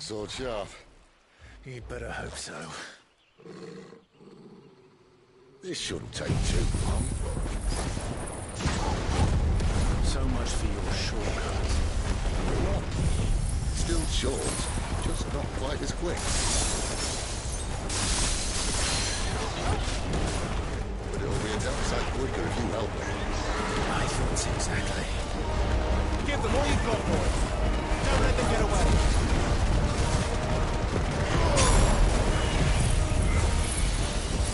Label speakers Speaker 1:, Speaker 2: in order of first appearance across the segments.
Speaker 1: that sword sharp?
Speaker 2: You'd better hope so.
Speaker 1: This shouldn't take too long.
Speaker 2: So much for your shortcut.
Speaker 1: Not still short, just not quite as quick. But it'll be a damn sight quicker if you help me.
Speaker 2: My thoughts exactly.
Speaker 3: Give them all you've got, boys. Don't let them get away.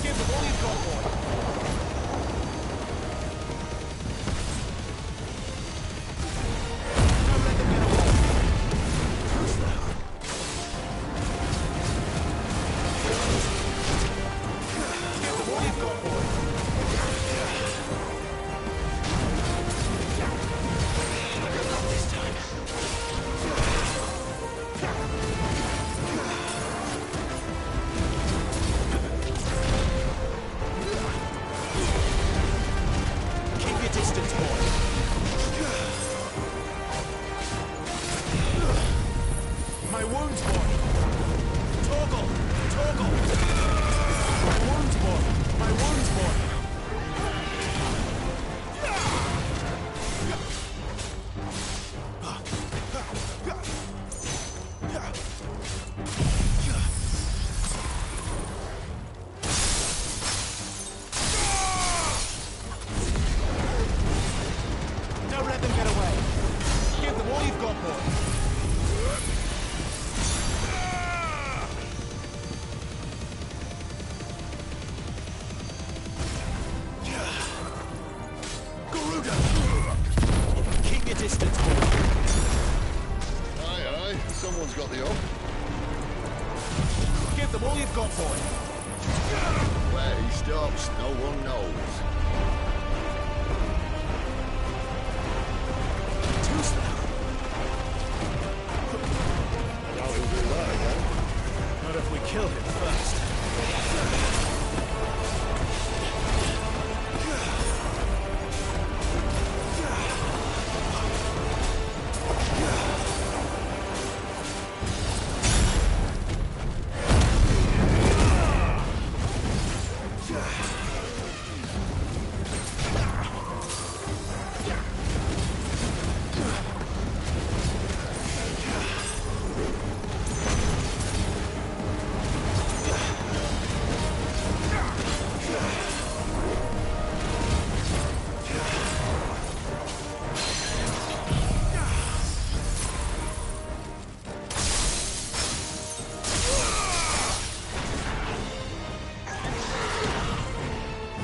Speaker 3: Give them all you've got, boys. Don't let them get away. Give them all you've got, boys. Keep your distance, boys. My wounds, boy. Toggle! Toggle! My wounds, boy. My wounds, boy. Don't let them get away. Give them all you've got, boy. Garuda! Keep your distance, boy.
Speaker 1: Aye, aye, someone's got the up.
Speaker 3: Give them all you've got, boy.
Speaker 1: Where he stops, no one knows.
Speaker 3: Too slow.
Speaker 1: Now he'll do that again.
Speaker 2: Not if we kill him first.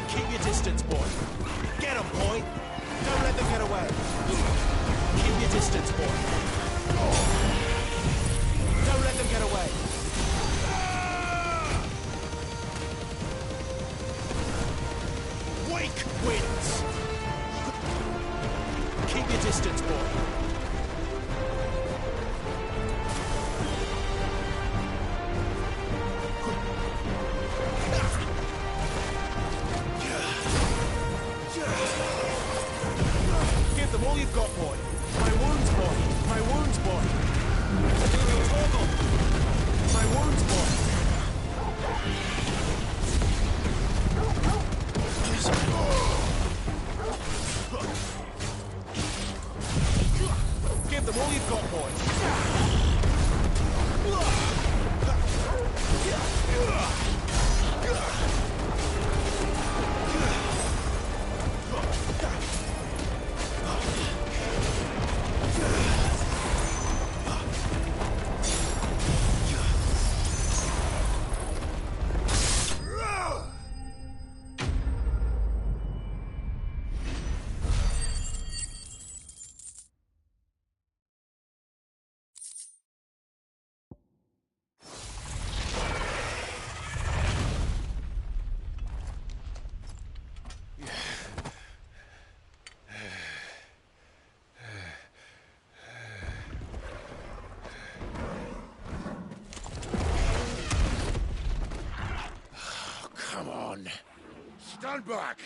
Speaker 3: Keep your distance, boy. Get 'em, boy. Don't let them get away. Keep your distance, boy. Don't let them get away. Wake wins. Keep your distance, boy. Give them all you've got, boy. My wounds, boy. My wounds, boy. Toggle. My wounds, boy. Give them all you've got, boy.
Speaker 1: Stand back!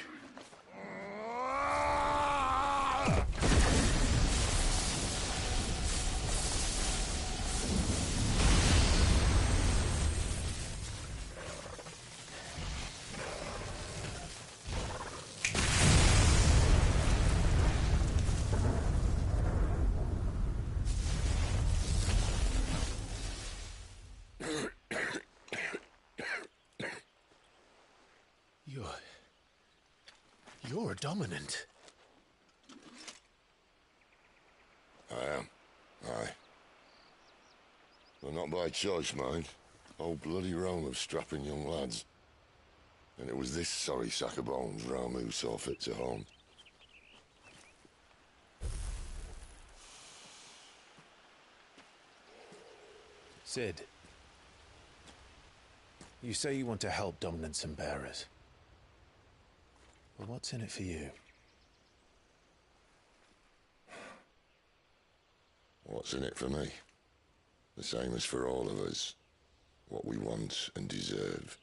Speaker 2: dominant.
Speaker 4: I am. Aye. But not by choice, mind. Whole bloody realm of strapping young lads. And it was this sorry sack of bones Ramu saw fit to home.
Speaker 2: Sid, you say you want to help dominants and bearers. But what's in it for you?
Speaker 4: What's in it for me? The same as for all of us. What we want and deserve.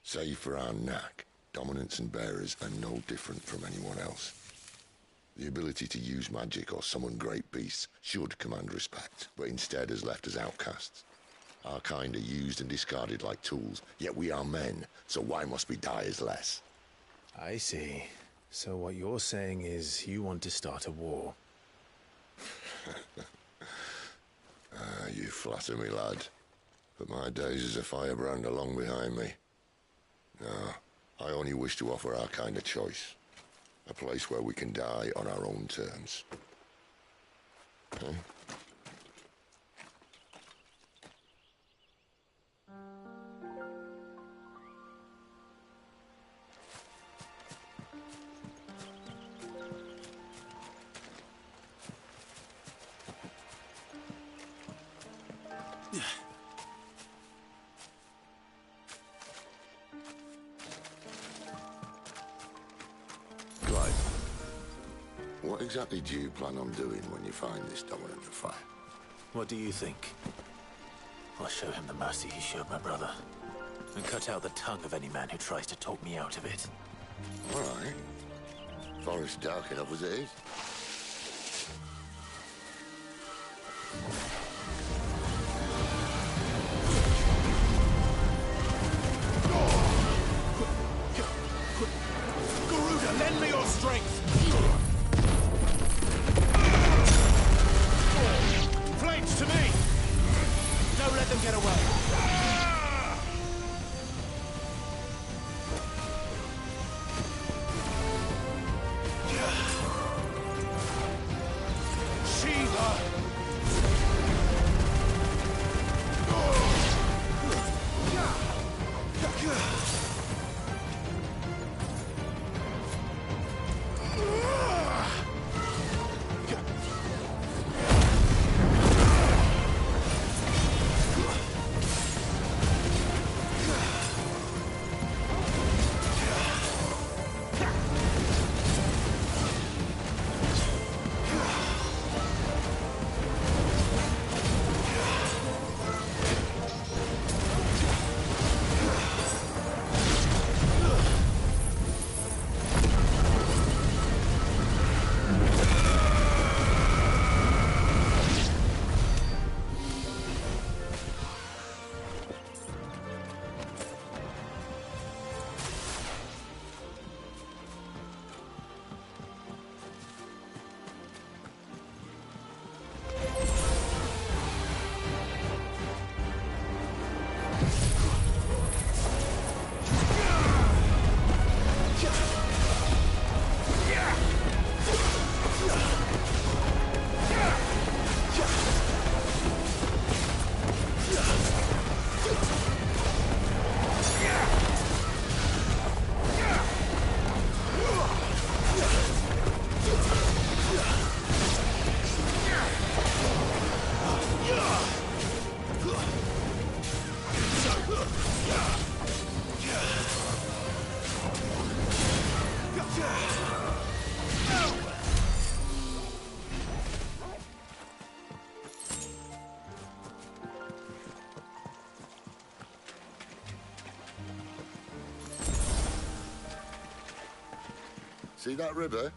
Speaker 4: Save for our knack, dominants and bearers are no different from anyone else. The ability to use magic or summon great beasts should command respect, but instead has left us outcasts. Our kind are used and discarded like tools, yet we are men, so why must we die as less?
Speaker 2: I see. So what you're saying is you want to start a war.
Speaker 4: You flatter me, lad. But my days as a firebrand are long behind me. No, I only wish to offer our kind a choice. A place where we can die on our own terms. Huh? What exactly do you plan on doing when you find this dominant of fire?
Speaker 2: What do you think? I'll show him the mercy he showed my brother. And cut out the tongue of any man who tries to talk me out of it.
Speaker 4: All right. Forest dark enough as it is.
Speaker 3: Garuda, lend me your strength! Flames to me! Don't let them get away!
Speaker 4: See that river?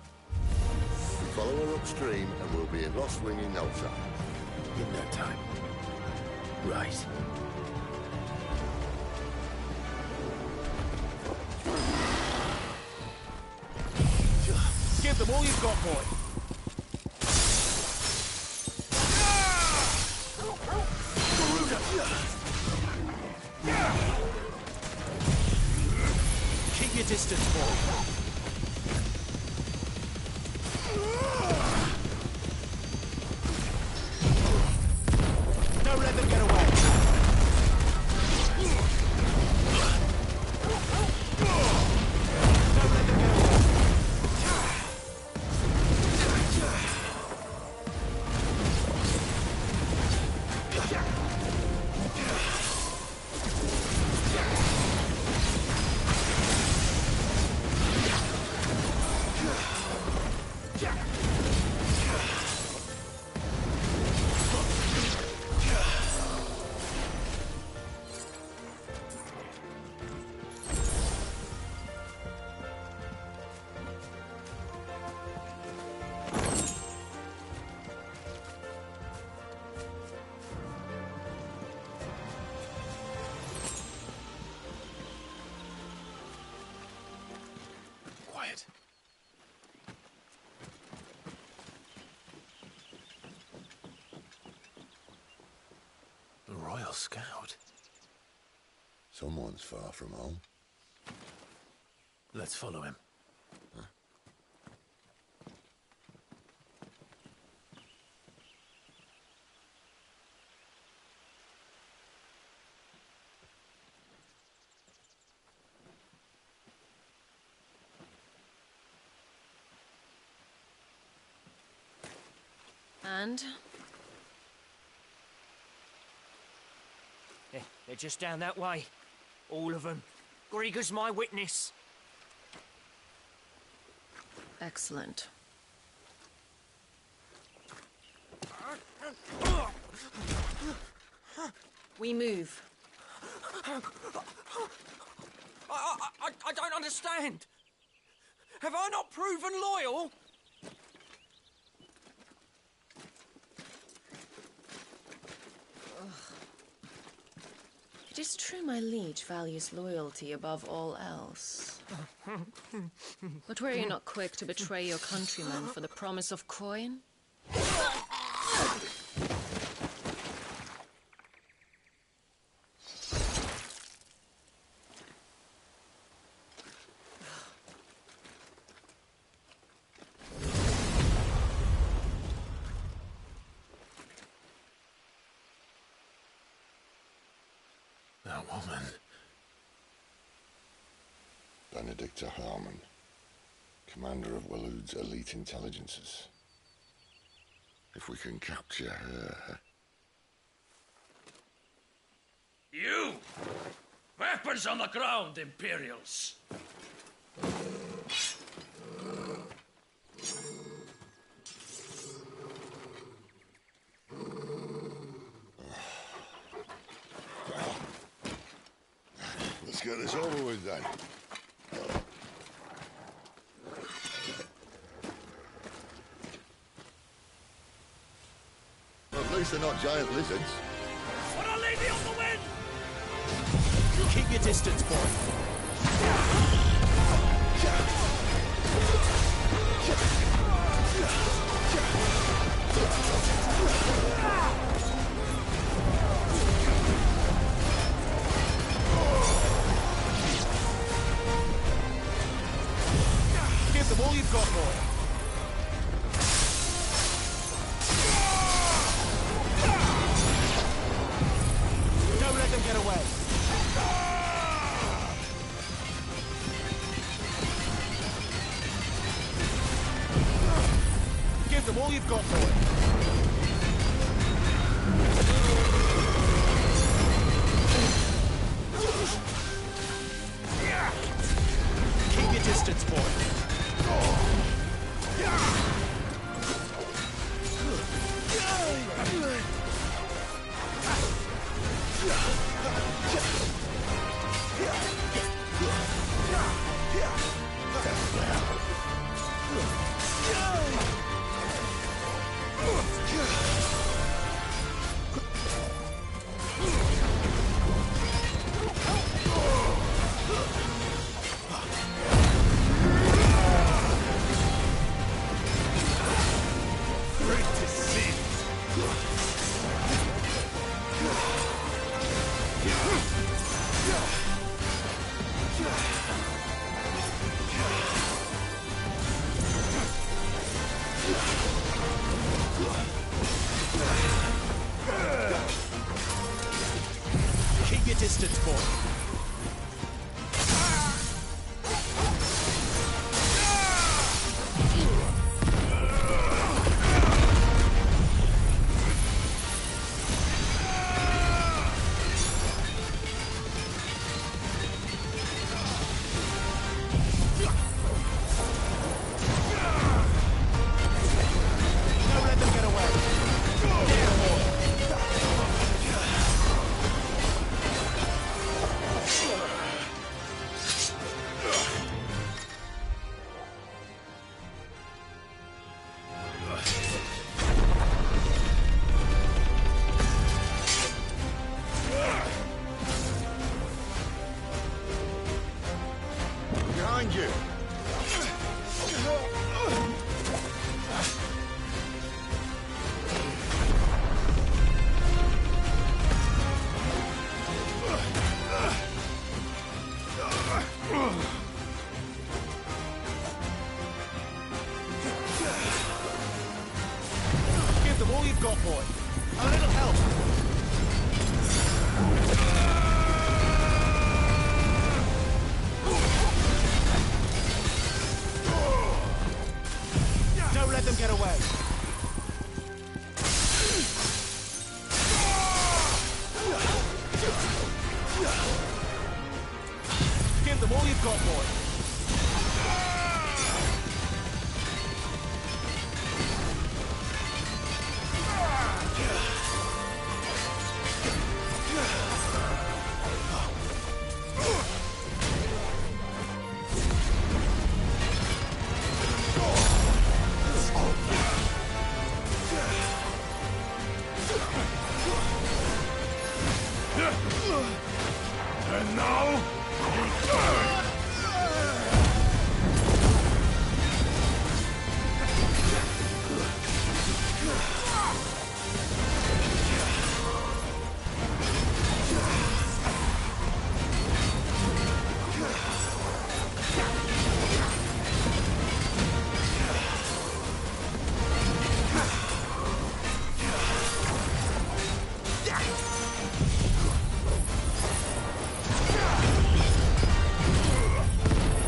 Speaker 4: We follow her upstream and we'll be in Lost Wing in no time.
Speaker 2: In no time. Right.
Speaker 3: Give them all you've got, boy. Keep your distance, boy.
Speaker 2: scout.
Speaker 4: Someone's far from home.
Speaker 2: Let's follow him.
Speaker 5: And?
Speaker 3: They're just down that way. All of them. Grieger's my witness.
Speaker 5: Excellent. We move.
Speaker 3: I don't understand. Have I not proven loyal?
Speaker 5: It is true my liege values loyalty above all else. But were you not quick to betray your countrymen for the promise of coin?
Speaker 2: That woman.
Speaker 4: Benedicta Harmon, commander of Waloed's elite intelligences. If we can capture her...
Speaker 6: You! Weapons on the ground, Imperials!
Speaker 4: Let's get this over with then. Well, at least they're not giant lizards.
Speaker 6: Put a lady on the wind!
Speaker 3: Keep your distance, boy. Give them all you've got, boy. Don't let them get away. Give them all you've got, boy. Keep your distance, boy. Keep your distance, boy. Don't let them get away. Yeah, boy. all you've got, boy. A little help. Don't let them get away. Give them all you've got, boy.
Speaker 6: And now, return!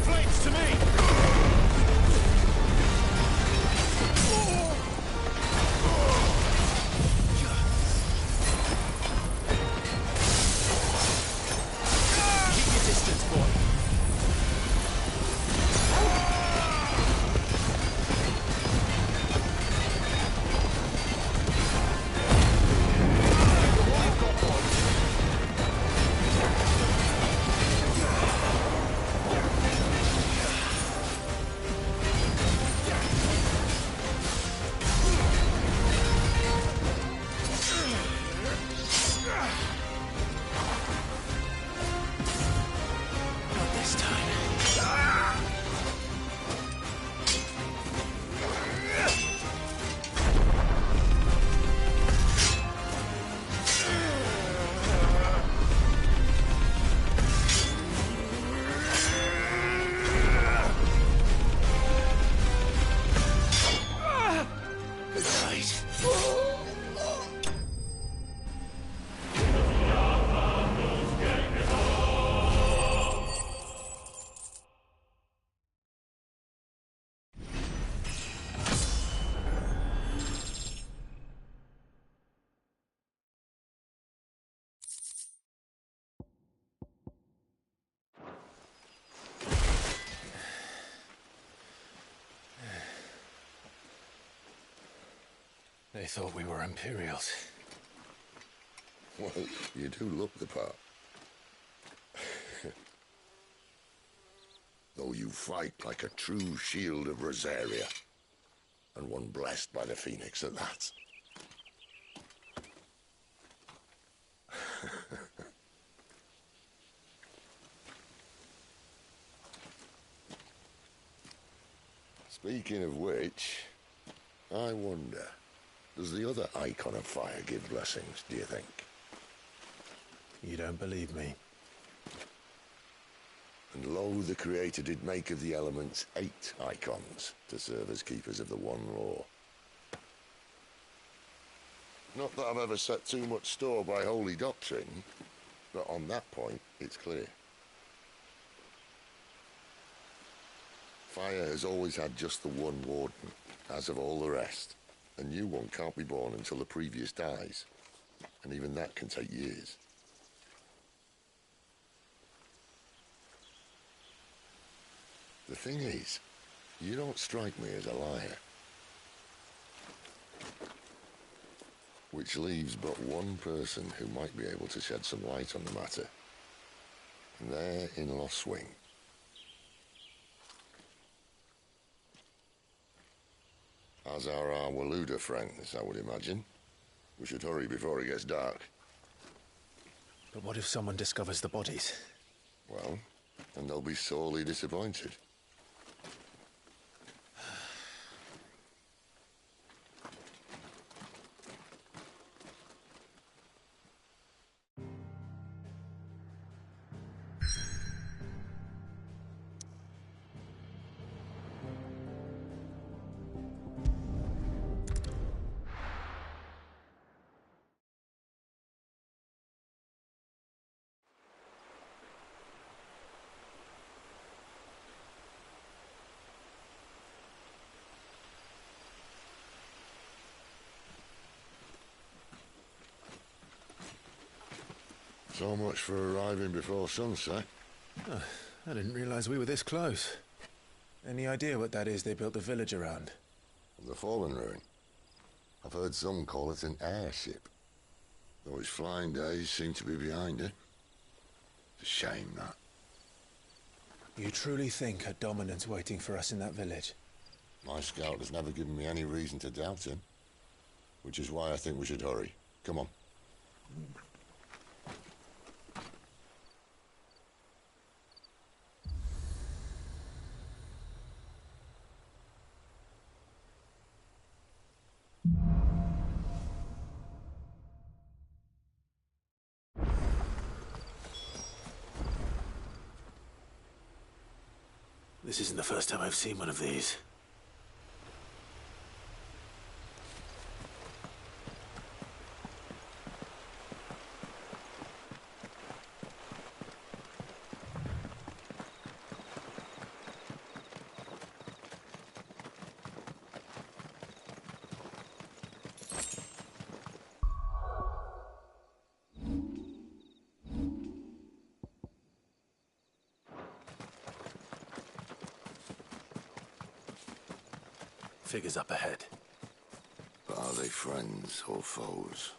Speaker 3: Flames to me! Keep your distance, boy. All you've got, boy. Not this time.
Speaker 2: Good night. They thought we were Imperials.
Speaker 4: Well, you do look the part. Though you fight like a true shield of Rosaria. And one blessed by the Phoenix at that. Speaking of which, I wonder, does the other icon of fire give blessings, do you think?
Speaker 2: You don't believe me?
Speaker 4: And lo, the Creator did make of the elements 8 icons to serve as keepers of the one law. Not that I've ever set too much store by holy doctrine, but on that point, it's clear. Fire has always had just the one warden, as of all the rest. A new one can't be born until the previous dies, and even that can take years. The thing is, you don't strike me as a liar. Which leaves but one person who might be able to shed some light on the matter. And they're in Lost Wing. As are our Waluda friends, I would imagine. We should hurry before it gets dark.
Speaker 2: But what if someone discovers the bodies?
Speaker 4: Well, and they'll be sorely disappointed. So much for arriving before sunset.
Speaker 3: I didn't realize we were this close. Any idea what that is they built the village around?
Speaker 4: The fallen ruin. I've heard some call it an airship. Though his flying days seem to be behind it. It's a shame, that.
Speaker 3: You truly think a dominant's waiting for us in that village?
Speaker 4: My scout has never given me any reason to doubt him. Which is why I think we should hurry. Come on.
Speaker 2: This isn't the first time I've seen one of these. Figures up ahead.
Speaker 4: But are they friends or foes?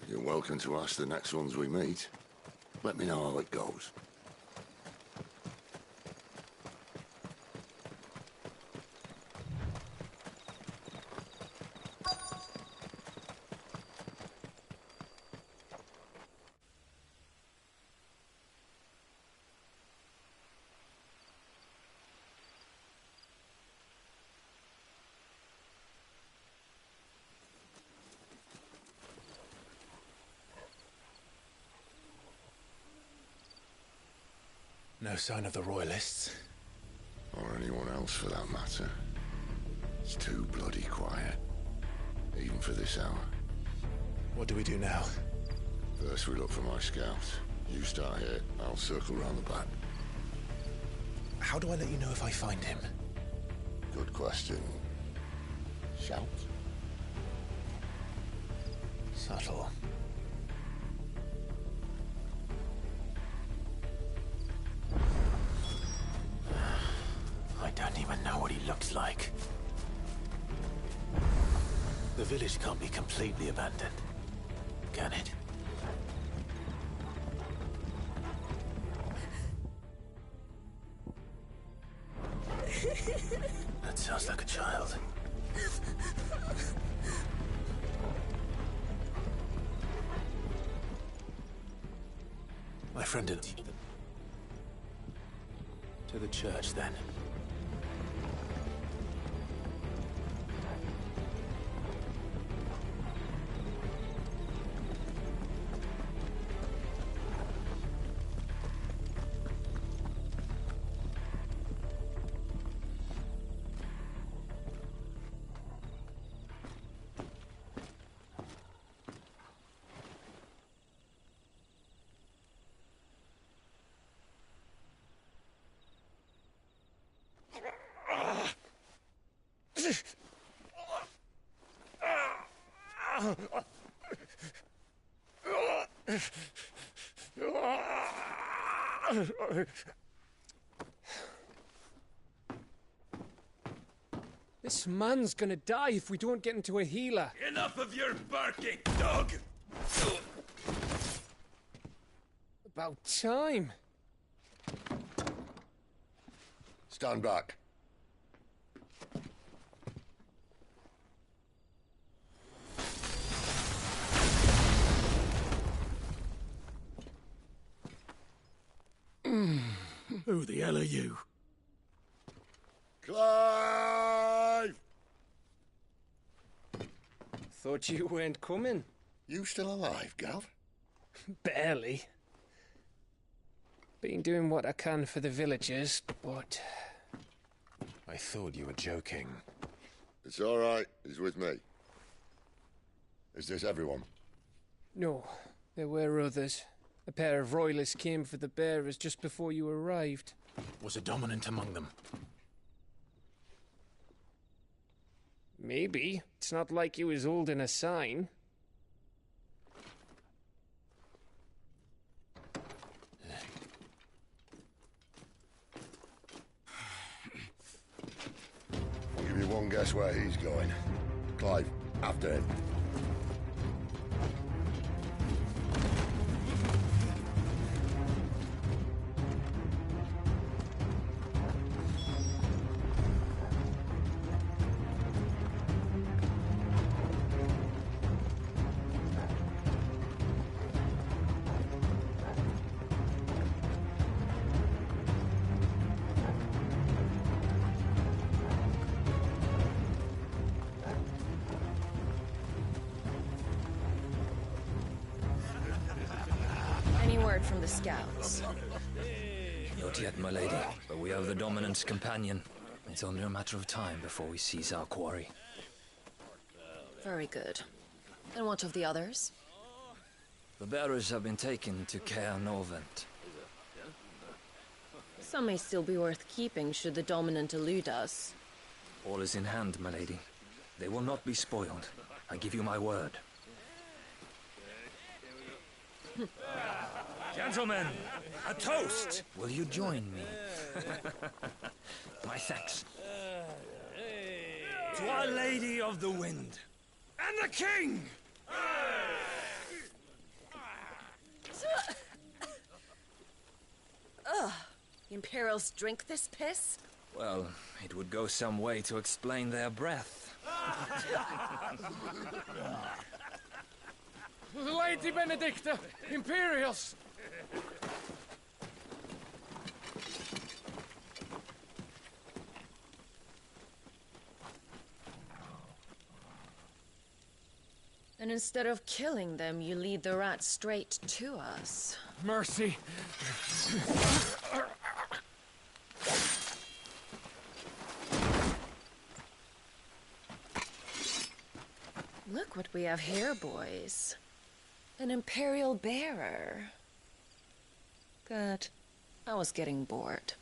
Speaker 4: You're welcome to ask the next ones we meet. Let me know how it goes.
Speaker 3: No sign of the Royalists.
Speaker 4: Or anyone else for that matter. It's too bloody quiet. Even for this hour.
Speaker 3: What do we do now?
Speaker 4: First we look for my scout. You start here, I'll circle round the back.
Speaker 3: How do I let you know if I find him?
Speaker 4: Good question. Shout?
Speaker 3: Subtle.
Speaker 2: I don't even know what he looks like. The village can't be completely abandoned, can it? That sounds like a child. My friend didn't... To the church, then.
Speaker 7: This man's gonna die if we don't get into a healer.
Speaker 6: Enough of your barking, dog!
Speaker 7: About time.
Speaker 4: Stand back.
Speaker 6: Who the hell are you?
Speaker 4: Clive!
Speaker 7: Thought you weren't coming.
Speaker 4: You still alive, Gav?
Speaker 7: Barely. Been doing what I can for the villagers, but...
Speaker 2: I thought you were joking.
Speaker 4: It's all right. He's with me. Is this everyone?
Speaker 7: No, there were others. A pair of royalists came for the bearers just before you arrived.
Speaker 2: Was a dominant among them?
Speaker 7: Maybe. It's not like he was holding a sign.
Speaker 4: I'll give you one guess where he's going. Clive, after him.
Speaker 5: Any word from the scouts?
Speaker 8: Not yet, my lady, but we have the dominant's companion. It's only a matter of time before we seize our quarry.
Speaker 5: Very good. And what of the others?
Speaker 8: The bearers have been taken to Caer Norvent.
Speaker 5: Some may still be worth keeping should the dominant elude us.
Speaker 8: All is in hand, my lady. They will not be spoiled. I give you my word.
Speaker 6: Gentlemen, a toast!
Speaker 8: Will you join me? My thanks.
Speaker 6: To Our Lady of the Wind. And the King!
Speaker 5: Ugh. Imperials drink this piss?
Speaker 8: Well, it would go some way to explain their breath.
Speaker 7: Lady Benedicta! Imperials!
Speaker 5: And instead of killing them, you lead the rats straight to us.
Speaker 7: Mercy!
Speaker 5: Look what we have here, boys. An Imperial bearer. Good. I was getting bored.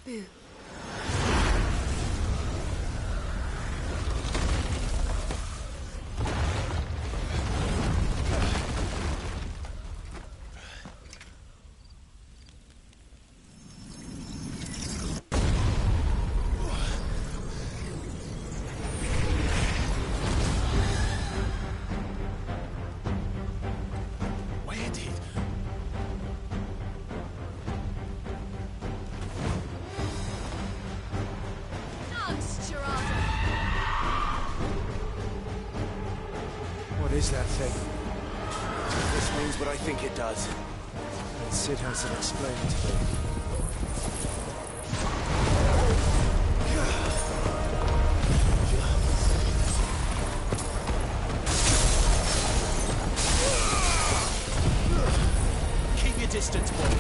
Speaker 5: Boo.
Speaker 3: What is that thing? This means what I think it does. And Sid hasn't explained to me.
Speaker 6: Keep your distance, boy.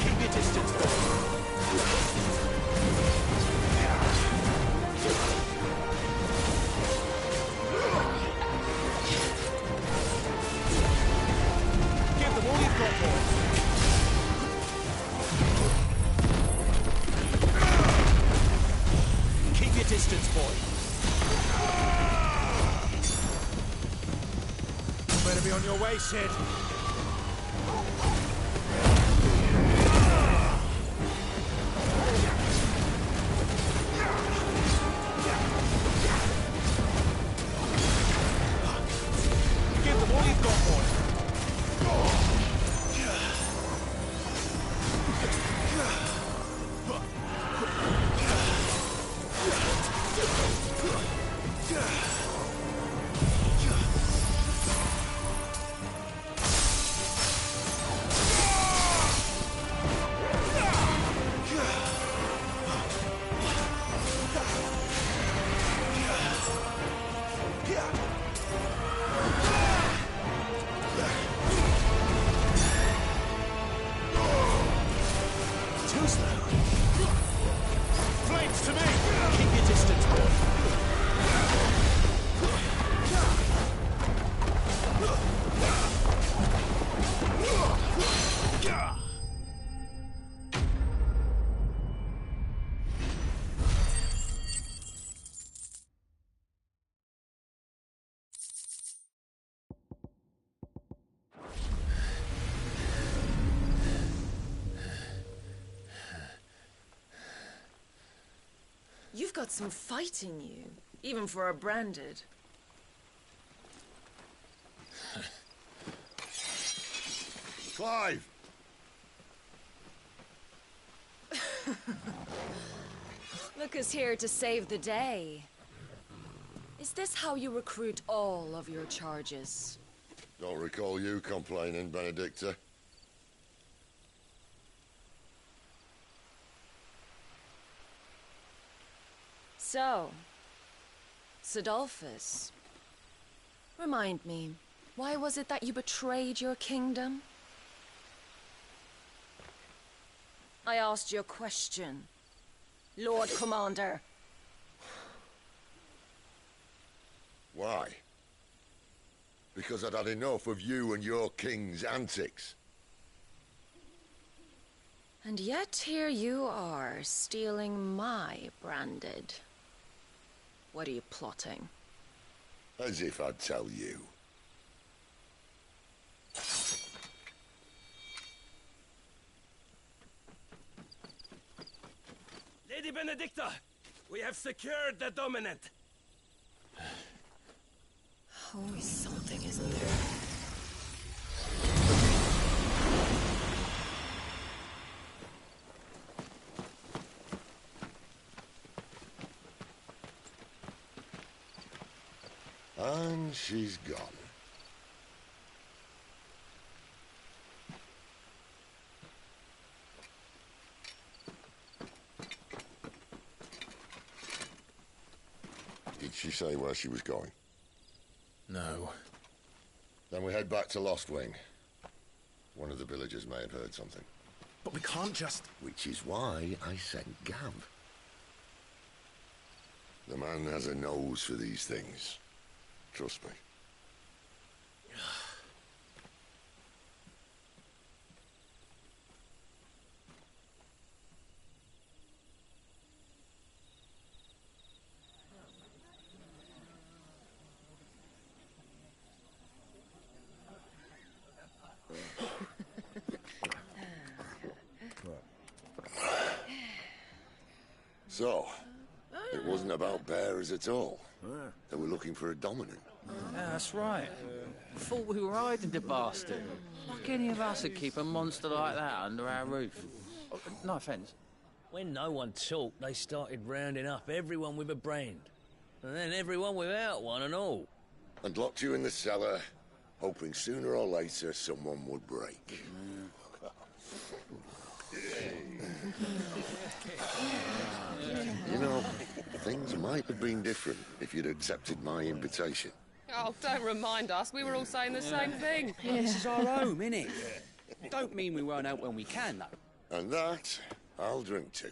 Speaker 6: Keep your distance, boy. Give them all you've got, boy. Keep your distance, boy. Better
Speaker 3: Better be on your way, Sid. Give them all you've got, boy. Too slow. Flames to me! Keep your distance, boy.
Speaker 5: You've got some fight in you, even for a branded.
Speaker 4: Clive!
Speaker 5: Look who's here to save the day. Is this how you recruit all of your charges?
Speaker 4: Don't recall you complaining, Benedicta.
Speaker 5: So, Sidolphus, remind me, why was it that you betrayed your kingdom? I asked you a question, Lord Commander.
Speaker 4: Why? Because I'd had enough of you and your king's antics.
Speaker 5: And yet here you are, stealing my branded. What are you plotting?
Speaker 4: As if I'd tell you.
Speaker 6: Lady Benedicta, we have secured the dominant.
Speaker 5: Always something, isn't there?
Speaker 4: And she's gone. Did she say where she was going?
Speaker 2: No.
Speaker 4: Then we head back to Lost Wing. One of the villagers may have heard something.
Speaker 3: But we can't just...
Speaker 4: Which is why I sent Gav. The man has a nose for these things. Trust me. So, it wasn't about bearers at all. They were looking for a dominant.
Speaker 9: Yeah, that's right. Thought we were hiding the bastard. Like any of us would keep a monster like that under our roof. No offence.
Speaker 10: When no one talked, they started rounding up everyone with a brand. And then everyone without one and all.
Speaker 4: And locked you in the cellar, hoping sooner or later someone would break. You know, things might have been different if you'd accepted my invitation.
Speaker 11: Oh, don't remind us. We were all saying the same thing.
Speaker 6: This is our home, innit? Don't mean we won't out when we can, though.
Speaker 4: And that, I'll drink to.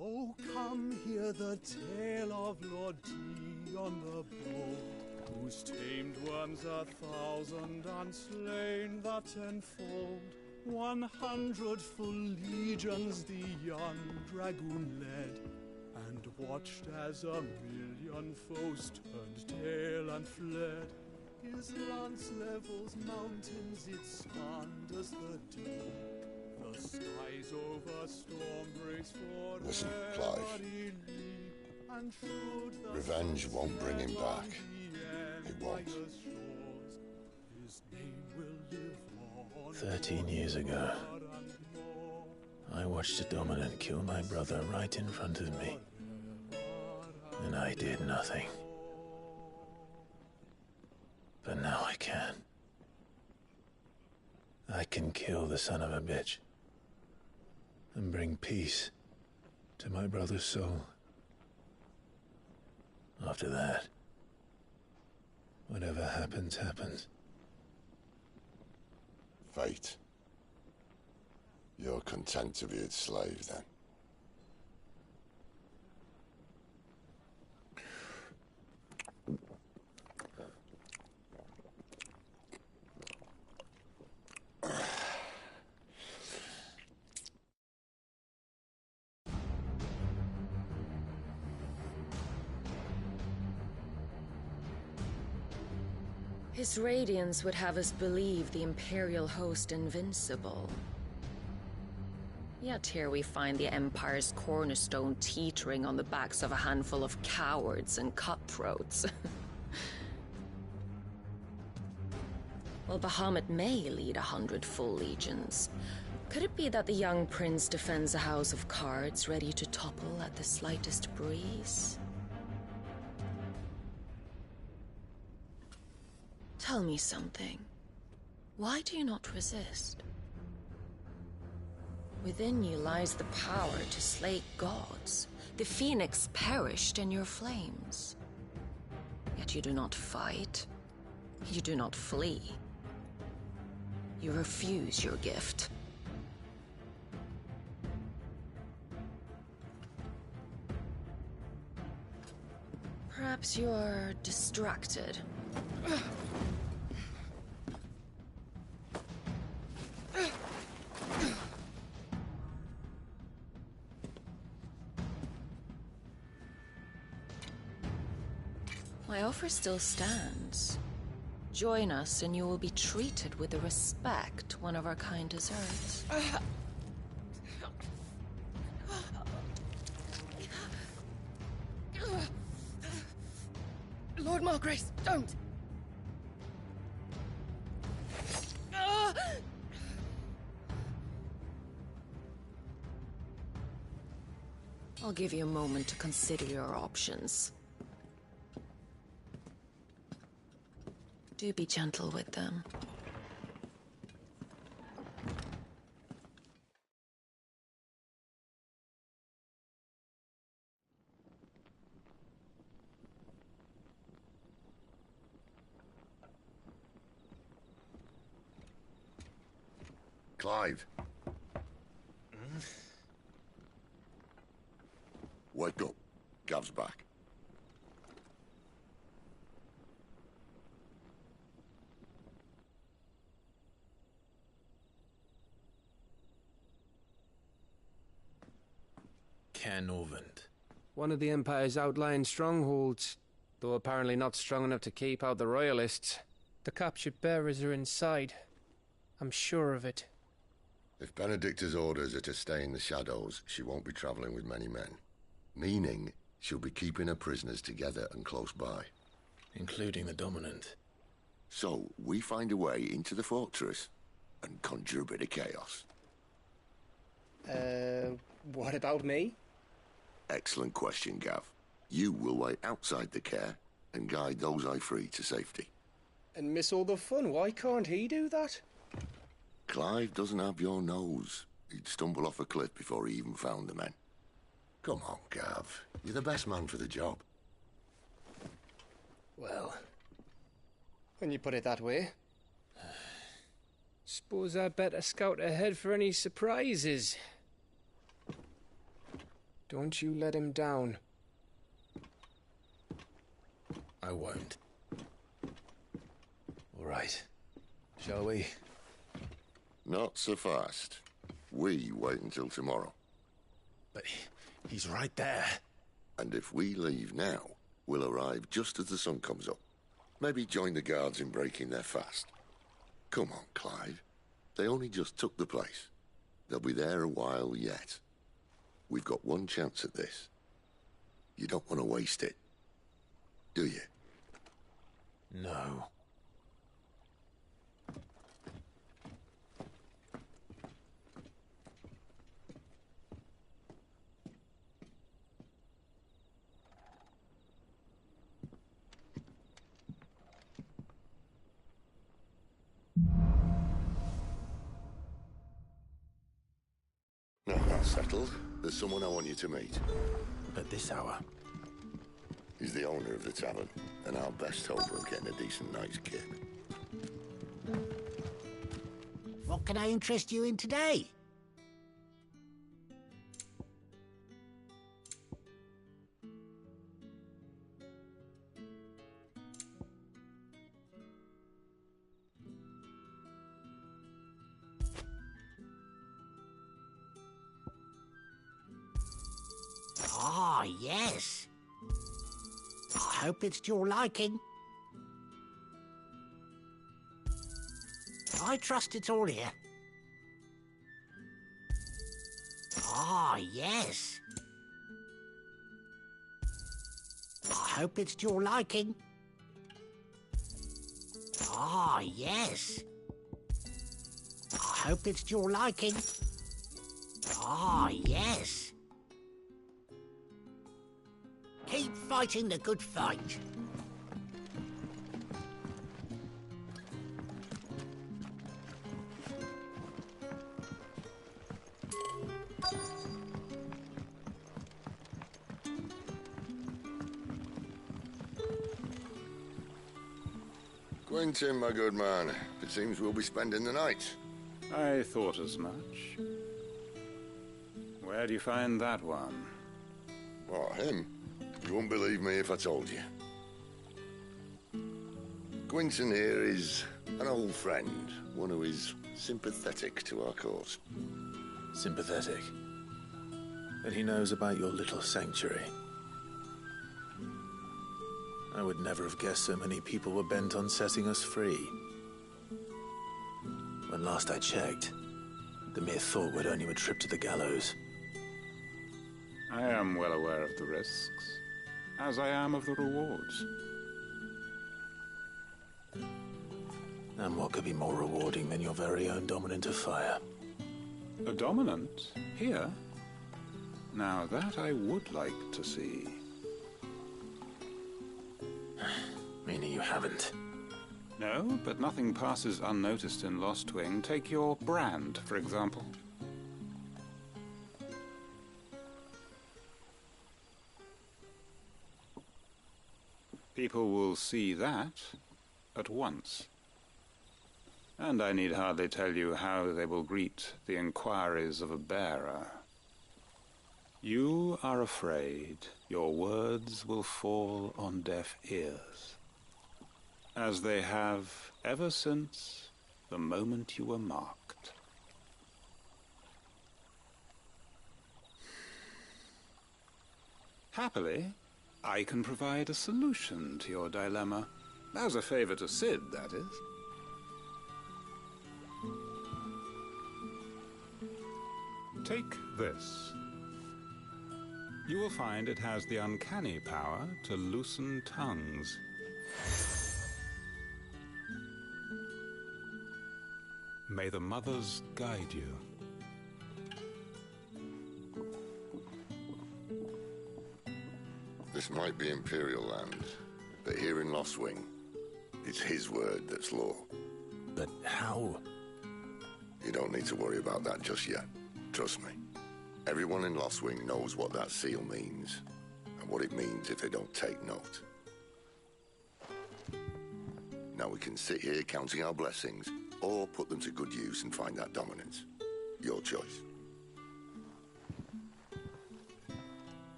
Speaker 12: Oh, come hear the tale of Lord Dion the Bold, who's tamed worms 1,000 and slain the 10-fold. 100 full legions the young dragoon led, and watched as a million foes turned tail and fled. His lance levels mountains, it spanned as the deep. The skies over storm breaks for
Speaker 4: Listen, Clive. Revenge won't bring him back. It won't.
Speaker 2: 13 years ago, I watched a dominant kill my brother right in front of me. And I did nothing. But now I can. I can kill the son of a bitch. And bring peace to my brother's soul. After that, whatever happens, happens.
Speaker 4: Fate. You're content to be its slave, then?
Speaker 5: His radiance would have us believe the Imperial host invincible. Yet here we find the Empire's cornerstone teetering on the backs of a handful of cowards and cutthroats. While Bahamut may lead 100 full legions, could it be that the young prince defends a house of cards ready to topple at the slightest breeze? Tell me something. Why do you not resist? Within you lies the power to slay gods. The phoenix perished in your flames. Yet you do not fight. You do not flee. You refuse your gift. Perhaps you're distracted. My offer still stands. Join us and you will be treated with the respect one of our kind deserves.
Speaker 11: Lord Margrace, don't!
Speaker 5: I'll give you a moment to consider your options. Do be gentle with them.
Speaker 4: Clive. Wake up. Gav's back.
Speaker 2: Caernarvon.
Speaker 7: One of the Empire's outlying strongholds, though apparently not strong enough to keep out the Royalists. The captured bearers are inside. I'm sure of it.
Speaker 4: If Benedicta's orders are to stay in the shadows, she won't be traveling with many men. Meaning, she'll be keeping her prisoners together and close by.
Speaker 2: Including the Dominant.
Speaker 4: So, we find a way into the fortress and conjure a bit of chaos.
Speaker 7: What about me?
Speaker 4: Excellent question, Gav. You will wait outside the care and guide those I free to safety.
Speaker 7: And miss all the fun. Why can't he do that?
Speaker 4: Clive doesn't have your nose. He'd stumble off a cliff before he even found the men. Come on, Gav. You're the best man for the job.
Speaker 7: Well, when you put it that way. Suppose I'd better scout ahead for any surprises. Don't you let him down.
Speaker 2: I won't. All right. Shall we?
Speaker 4: Not so fast. We wait until tomorrow.
Speaker 2: But he's right there.
Speaker 4: And if we leave now, we'll arrive just as the sun comes up. Maybe join the guards in breaking their fast. Come on, Clive. They only just took the place. They'll be there a while yet. We've got one chance at this. You don't want to waste it, do you?
Speaker 2: No.
Speaker 4: Now that's settled. There's someone I want you to meet.
Speaker 2: At this hour?
Speaker 4: He's the owner of the tavern, and our best hope of getting a decent night's kip.
Speaker 13: What can I interest you in today? Ah, yes. I hope it's to your liking. I trust it's all here. Ah, yes. I hope it's to your liking. Ah, yes. I hope it's to your liking. Ah, yes. Keep fighting the good fight.
Speaker 4: Quentin, my good man. It seems we'll be spending the night.
Speaker 14: I thought as much. Where do you find that one?
Speaker 4: What, him? You wouldn't believe me if I told you. Quentin here is an old friend, one who is sympathetic to our cause.
Speaker 2: Sympathetic? And he knows about your little sanctuary. I would never have guessed so many people were bent on setting us free. When last I checked, the mere thought would earn you a trip to the gallows.
Speaker 14: I am well aware of the risks, as I am of the rewards.
Speaker 2: And what could be more rewarding than your very own dominant of fire?
Speaker 14: A dominant? Here? Now that I would like to see.
Speaker 2: Meaning you haven't?
Speaker 14: No, but nothing passes unnoticed in Lost Wing. Take your brand, for example. People will see that at once. And I need hardly tell you how they will greet the inquiries of a bearer. You are afraid your words will fall on deaf ears, as they have ever since the moment you were marked. Happily, I can provide a solution to your dilemma. As a favor to Sid, that is. Take this. You will find it has the uncanny power to loosen tongues. May the mothers guide you.
Speaker 4: This might be Imperial land, but here in Lost Wing, it's his word that's law.
Speaker 2: But how?
Speaker 4: You don't need to worry about that just yet. Trust me. Everyone in Lost Wing knows what that seal means, and what it means if they don't take note. Now we can sit here counting our blessings, or put them to good use and find that dominance. Your choice.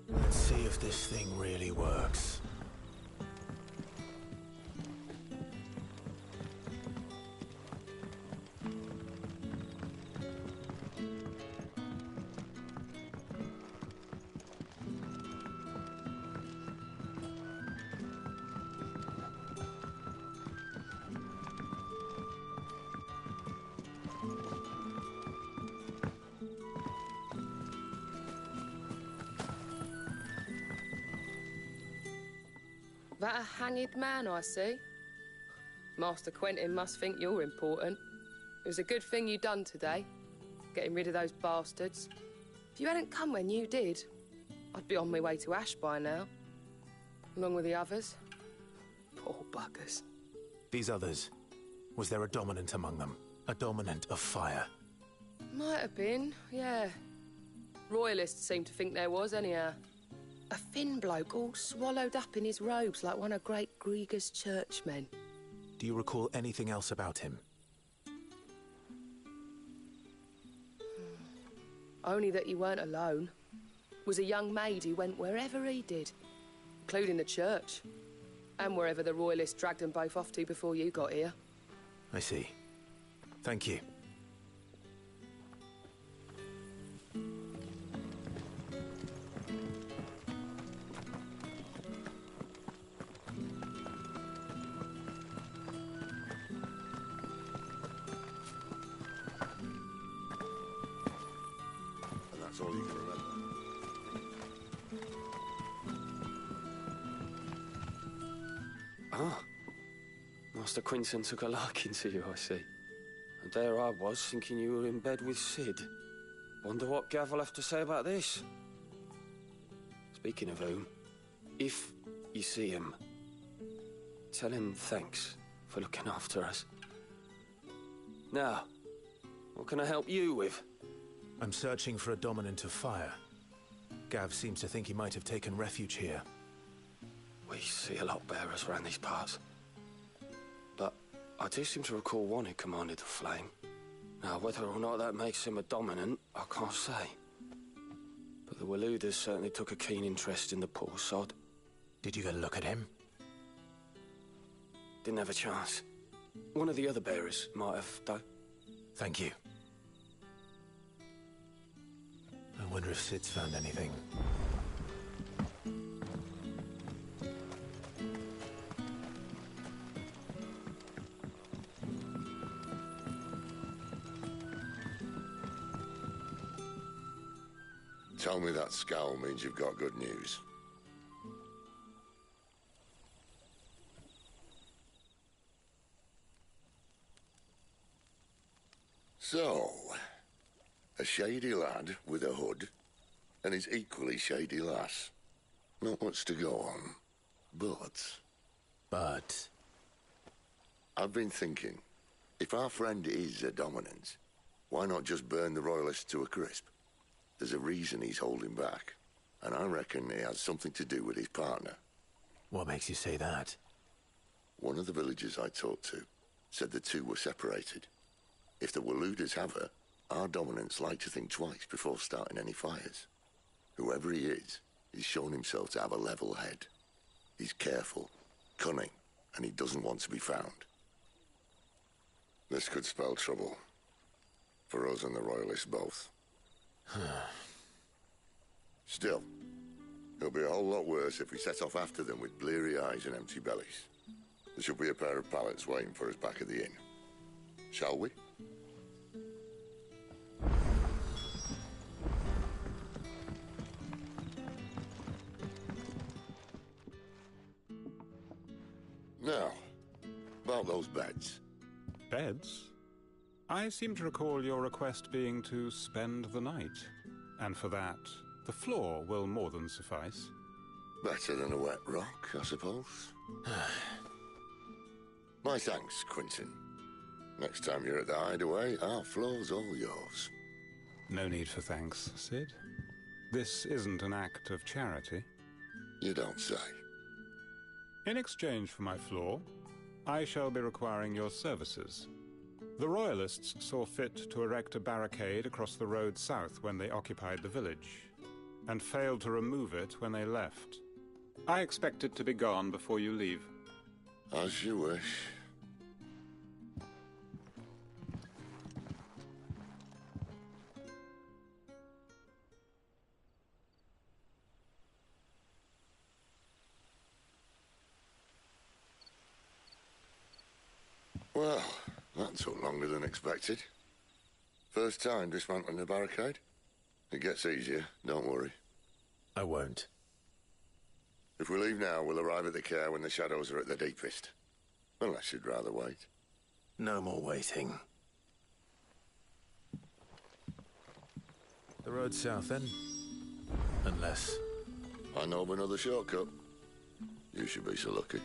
Speaker 2: Let's see if this thing really works.
Speaker 11: That a hanged man I see? Master Quentin must think you're important. It was a good thing you done today, getting rid of those bastards. If you hadn't come when you did, I'd be on my way to Ash by now, along with the others. Poor buggers.
Speaker 2: These others, was there a dominant among them? A dominant of fire?
Speaker 11: Might have been, yeah. Royalists seem to think there was, anyhow. A thin bloke all swallowed up in his robes like one of Great Gregor's churchmen.
Speaker 2: Do you recall anything else about him?
Speaker 11: Only that he weren't alone. Was a young maid who went wherever he did, including the church, and wherever the Royalists dragged them both off to before you got here.
Speaker 2: I see. Thank you.
Speaker 4: And that's all you can remember.
Speaker 15: Ah. Master Quinton took a liking to you, I see. And there I was, thinking you were in bed with Sid. Wonder what Gav will have to say about this. Speaking of whom, if you see him, tell him thanks for looking after us. Now, what can I help you with?
Speaker 2: I'm searching for a dominant of fire. Gav seems to think he might have taken refuge here.
Speaker 15: We see a lot bearers around these parts. But I do seem to recall one who commanded the flame. Now, whether or not that makes him a dominant, I can't say. But the Waluders certainly took a keen interest in the poor sod.
Speaker 2: Did you get a look at him?
Speaker 15: Didn't have a chance. One of the other bearers might have, though.
Speaker 2: Thank you. I wonder if Sid's found anything.
Speaker 4: Tell me that scowl means you've got good news. So, a shady lad with a hood, and his equally shady lass. Not much to go on, but... I've been thinking, if our friend is a dominant, why not just burn the Royalists to a crisp? There's a reason he's holding back, and I reckon he has something to do with his partner.
Speaker 2: What makes you say that?
Speaker 4: One of the villagers I talked to said the two were separated. If the Waluders have her, our dominants like to think twice before starting any fires. Whoever he is, he's shown himself to have a level head. He's careful, cunning, and he doesn't want to be found. This could spell trouble. For us and the Royalists both. Still, it'll be a whole lot worse if we set off after them with bleary eyes and empty bellies. There should be a pair of pallets waiting for us back at the inn. Shall we? Now, about those beds.
Speaker 14: Beds? I seem to recall your request being to spend the night. And for that, the floor will more than suffice.
Speaker 4: Better than a wet rock, I suppose. My thanks, Quinton. Next time you're at the hideaway, our floor's all yours.
Speaker 14: No need for thanks, Sid. This isn't an act of charity.
Speaker 4: You don't say.
Speaker 14: In exchange for my floor, I shall be requiring your services. The Royalists saw fit to erect a barricade across the road south when they occupied the village, and failed to remove it when they left. I expect it to be gone before you leave.
Speaker 4: As you wish. Well, that took longer than expected. First time dismantling the barricade? It gets easier, don't worry.
Speaker 2: I won't.
Speaker 4: If we leave now, we'll arrive at the care when the shadows are at their deepest. Unless you'd rather wait.
Speaker 2: No more waiting.
Speaker 3: The road south, then?
Speaker 2: Unless...
Speaker 4: I know of another shortcut. You should be so lucky.